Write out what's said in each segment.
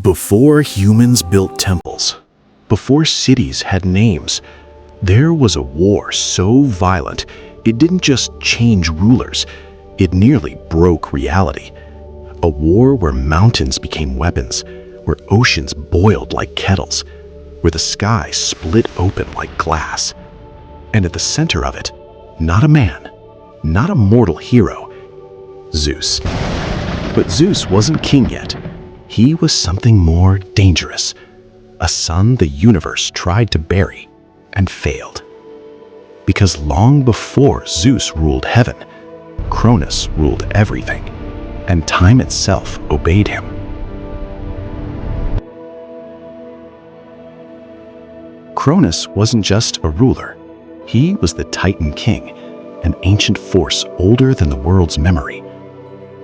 Before humans built temples, before cities had names, there was a war so violent it didn't just change rulers, it nearly broke reality. A war where mountains became weapons, where oceans boiled like kettles, where the sky split open like glass. And at the center of it, not a man, not a mortal hero, Zeus. But Zeus wasn't king yet. He was something more dangerous, a son the universe tried to bury and failed. Because long before Zeus ruled heaven, Cronus ruled everything, and time itself obeyed him. Cronus wasn't just a ruler. He was the Titan King, an ancient force older than the world's memory.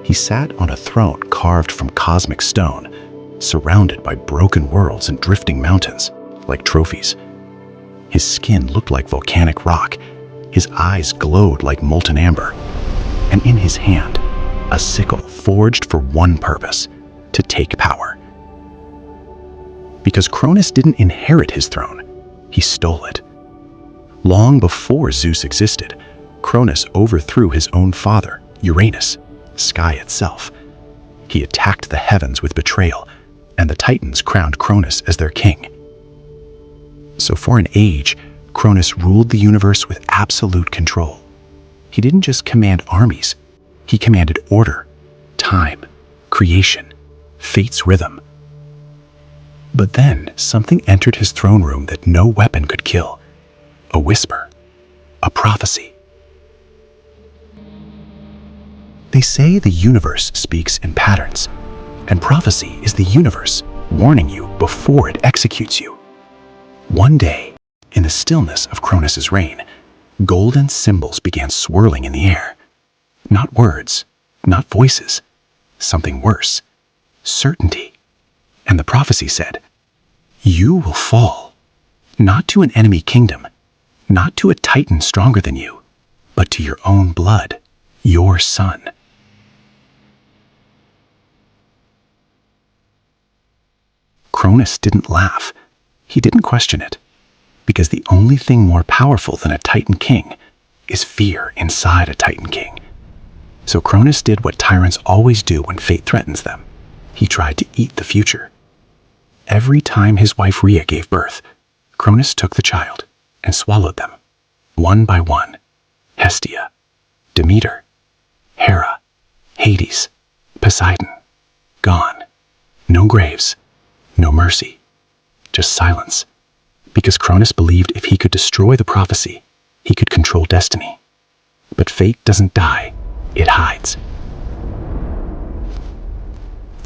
He sat on a throne carved from cosmic stone, surrounded by broken worlds and drifting mountains, like trophies. His skin looked like volcanic rock, his eyes glowed like molten amber, and in his hand, a sickle forged for one purpose: to take power. Because Cronus didn't inherit his throne, he stole it. Long before Zeus existed, Cronus overthrew his own father, Uranus, sky itself. He attacked the heavens with betrayal, and the Titans crowned Cronus as their king. So for an age, Cronus ruled the universe with absolute control. He didn't just command armies, he commanded order, time, creation, fate's rhythm. But then something entered his throne room that no weapon could kill. A whisper, a prophecy. They say the universe speaks in patterns, and prophecy is the universe warning you before it executes you. One day, in the stillness of Cronus's reign, golden symbols began swirling in the air. Not words, not voices, something worse, certainty. And the prophecy said, "You will fall, not to an enemy kingdom, not to a titan stronger than you, but to your own blood, your son." Cronus didn't laugh. He didn't question it, because the only thing more powerful than a Titan king is fear inside a Titan king. So Cronus did what tyrants always do when fate threatens them. He tried to eat the future. Every time his wife Rhea gave birth, Cronus took the child and swallowed them, one by one. Hestia, Demeter, Hera, Hades, Poseidon, gone. No graves, no mercy, just silence. Because Cronus believed if he could destroy the prophecy, he could control destiny. But fate doesn't die, it hides.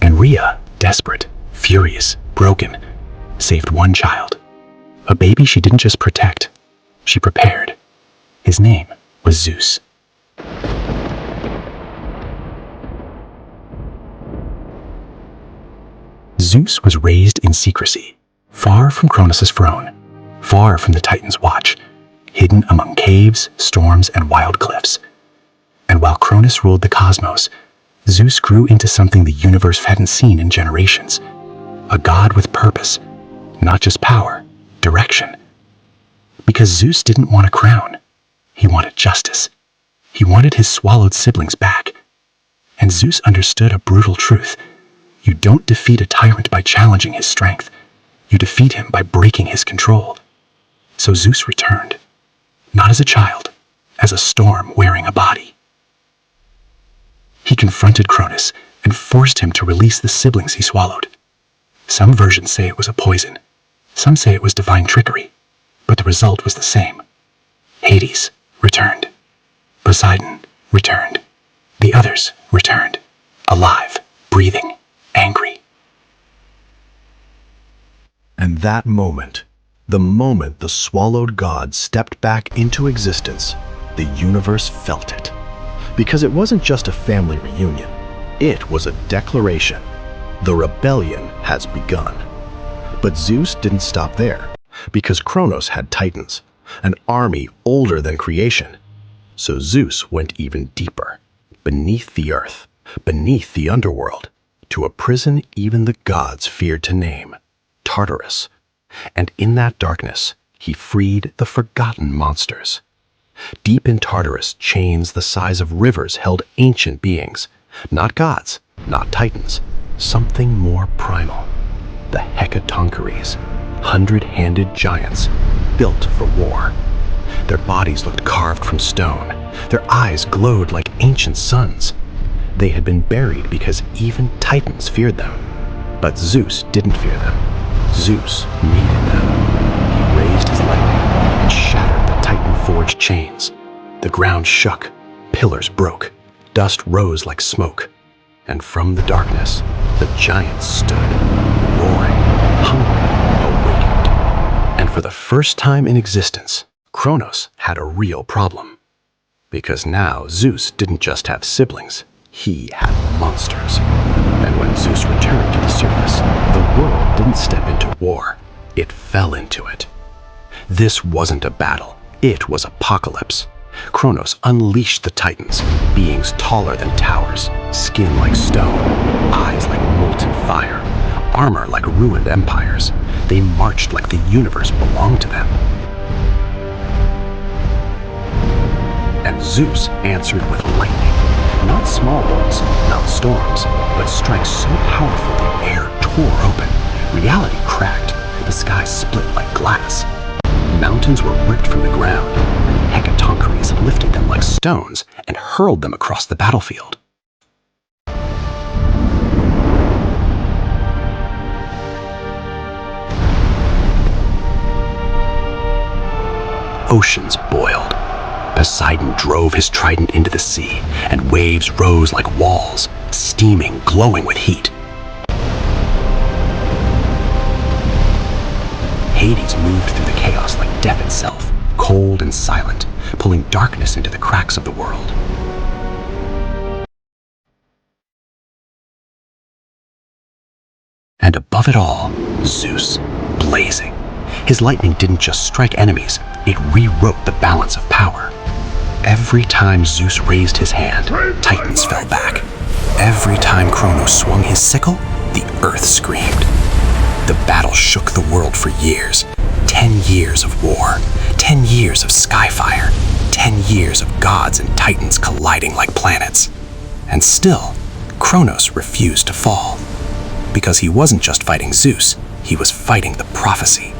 And Rhea, desperate, furious, broken, saved one child. A baby she didn't just protect, she prepared. His name was Zeus. Zeus was raised in secrecy, far from Cronus's throne, far from the Titan's watch, hidden among caves, storms, and wild cliffs. And while Cronus ruled the cosmos, Zeus grew into something the universe hadn't seen in generations. A god with purpose, not just power, direction. Because Zeus didn't want a crown, he wanted justice. He wanted his swallowed siblings back. And Zeus understood a brutal truth. You don't defeat a tyrant by challenging his strength. You defeat him by breaking his control. So Zeus returned, not as a child, as a storm wearing a body. He confronted Cronus and forced him to release the siblings he swallowed. Some versions say it was a poison. Some say it was divine trickery. But the result was the same. Hades returned. Poseidon returned. The others returned, alive, breathing, angry. And that moment, the moment the swallowed god stepped back into existence, the universe felt it. Because it wasn't just a family reunion, it was a declaration. The rebellion has begun. But Zeus didn't stop there, because Cronus had titans, an army older than creation. So Zeus went even deeper, beneath the earth, beneath the underworld, to a prison even the gods feared to name, Tartarus. And in that darkness, he freed the forgotten monsters. Deep in Tartarus, chains the size of rivers held ancient beings, not gods, not titans, something more primal. The Hecatoncheires, 100-handed giants, built for war. Their bodies looked carved from stone. Their eyes glowed like ancient suns. They had been buried because even titans feared them. But Zeus didn't fear them. Zeus needed them. He raised his lightning and shattered the Titan-forged chains. The ground shook, pillars broke, dust rose like smoke. And from the darkness, the giants stood, roaring, hungry, awakened. And for the first time in existence, Cronus had a real problem. Because now Zeus didn't just have siblings, he had monsters. And when Zeus returned to the surface, the world didn't step into war, it fell into it. This wasn't a battle, it was apocalypse. Cronus unleashed the Titans, beings taller than towers, skin like stone, eyes like molten fire, armor like ruined empires. They marched like the universe belonged to them. And Zeus answered with lightning. Not small bolts, not storms, but strikes so powerful the air tore open. Reality cracked, the sky split like glass. Mountains were ripped from the ground, and Hecatoncheires lifted them like stones and hurled them across the battlefield. Oceans boiled. Poseidon drove his trident into the sea, and waves rose like walls, steaming, glowing with heat. Hades moved through the chaos like death itself, cold and silent, pulling darkness into the cracks of the world. And above it all, Zeus, blazing. His lightning didn't just strike enemies, it rewrote the balance of power. Every time Zeus raised his hand, titans fell back. Every time Cronus swung his sickle, the earth screamed. The battle shook the world for years. 10 years of war, 10 years of skyfire, 10 years of gods and titans colliding like planets. And still, Cronus refused to fall. Because he wasn't just fighting Zeus, he was fighting the prophecy.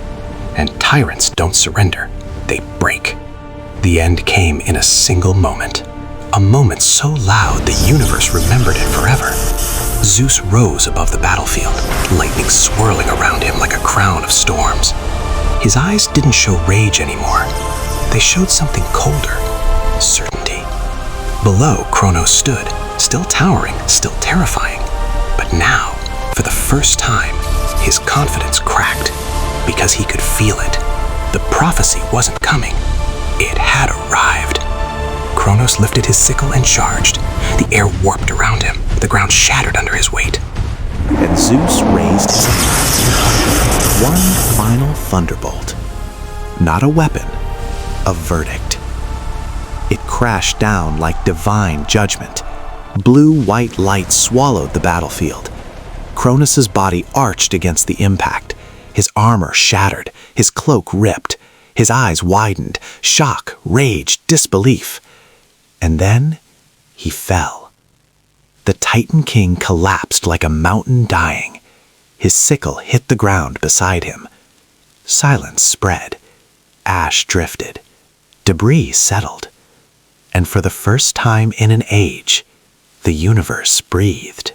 And tyrants don't surrender, they break. The end came in a single moment. A moment so loud the universe remembered it forever. Zeus rose above the battlefield, lightning swirling around him like a crown of storms. His eyes didn't show rage anymore. They showed something colder, certainty. Below, Cronus stood, still towering, still terrifying. But now, for the first time, his confidence cracked because he could feel it. The prophecy wasn't coming. It had arrived. Cronus lifted his sickle and charged. The air warped around him. The ground shattered under his weight. And Zeus raised his hand. One final thunderbolt. Not a weapon, a verdict. It crashed down like divine judgment. Blue-white light swallowed the battlefield. Cronus's body arched against the impact. His armor shattered, his cloak ripped. His eyes widened, shock, rage, disbelief. And then he fell. The Titan King collapsed like a mountain dying. His sickle hit the ground beside him. Silence spread. Ash drifted. Debris settled. And for the first time in an age, the universe breathed.